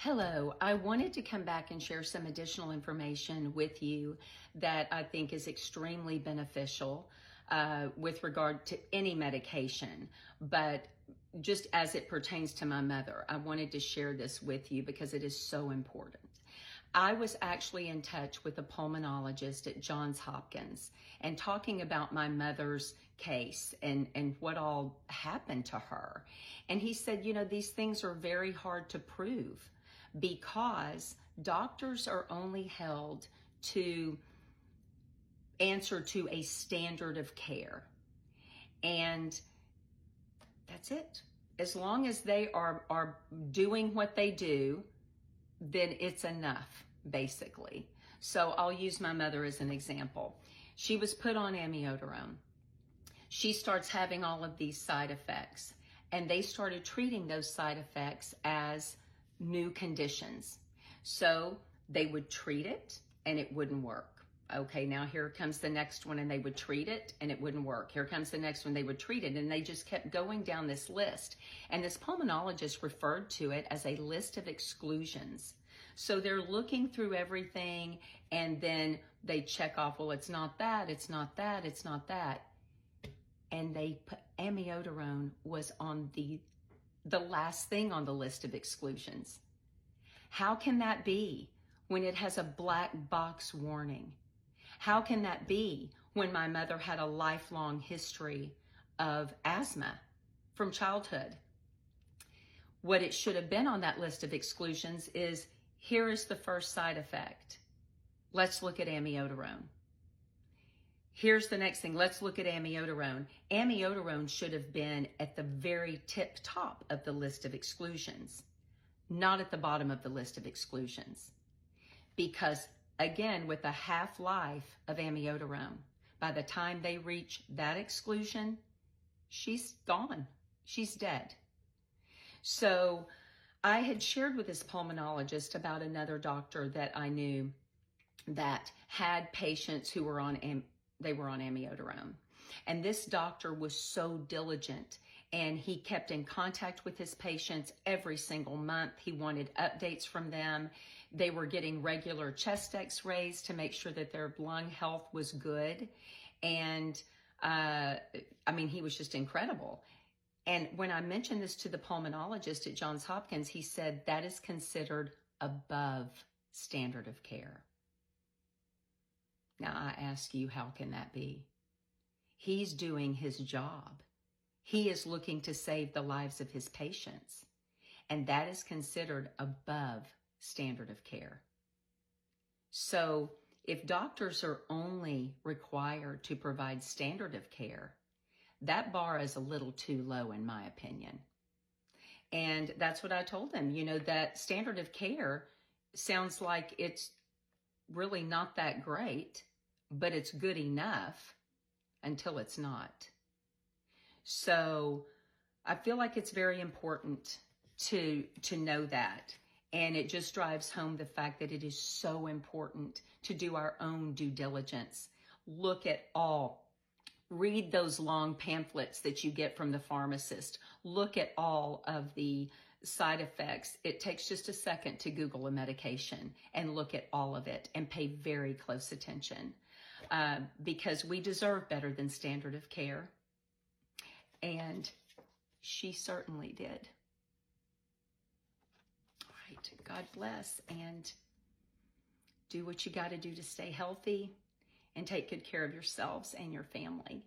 Hello, I wanted to come back and share some additional information with you that I think is extremely beneficial with regard to any medication, but just as it pertains to my mother, I wanted to share this with you because it is so important. I was actually in touch with a pulmonologist at Johns Hopkins and talking about my mother's case and what all happened to her. And he said, these things are very hard to prove because doctors are only held to answer to a standard of care. And that's it. As long as they are doing what they do, then it's enough, basically. So I'll use my mother as an example. She was put on amiodarone. She starts having all of these side effects, and they started treating those side effects as new conditions. So they would treat it and it wouldn't work. Okay, now here comes the next one, and they would treat it and it wouldn't work. Here comes the next one, they would treat it, and they just kept going down this list. And this pulmonologist referred to it as a list of exclusions. So they're looking through everything and then they check off, well, it's not that, it's not that, it's not that. And they put amiodarone was on the last thing on the list of exclusions. How can that be when it has a black box warning? How can that be when my mother had a lifelong history of asthma from childhood? What it should have been on that list of exclusions is, here is the first side effect. Let's look at amiodarone. Here's the next thing. Let's look at amiodarone. Amiodarone should have been at the very tip top of the list of exclusions, not at the bottom of the list of exclusions. Because again, with the half-life of amiodarone, by the time they reach that exclusion, she's gone. She's dead. So I had shared with this pulmonologist about another doctor that I knew that had patients who were on amiodarone. And this doctor was so diligent, and he kept in contact with his patients every single month. He wanted updates from them. They were getting regular chest x-rays to make sure that their lung health was good. And he was just incredible. And when I mentioned this to the pulmonologist at Johns Hopkins, he said that is considered above standard of care. Now I ask you, how can that be? He's doing his job. He is looking to save the lives of his patients, and that is considered above standard of care. So if doctors are only required to provide standard of care, that bar is a little too low, in my opinion. And that's what I told him. That standard of care sounds like it's really not that great, but it's good enough until it's not. So I feel like it's very important to know that. And it just drives home the fact that it is so important to do our own due diligence. Look at all. Read those long pamphlets that you get from the pharmacist. Look at all of the side effects. It takes just a second to Google a medication and look at all of it and pay very close attention because we deserve better than standard of care. And she certainly did. All right, God bless, and do what you got to do to stay healthy and take good care of yourselves and your family.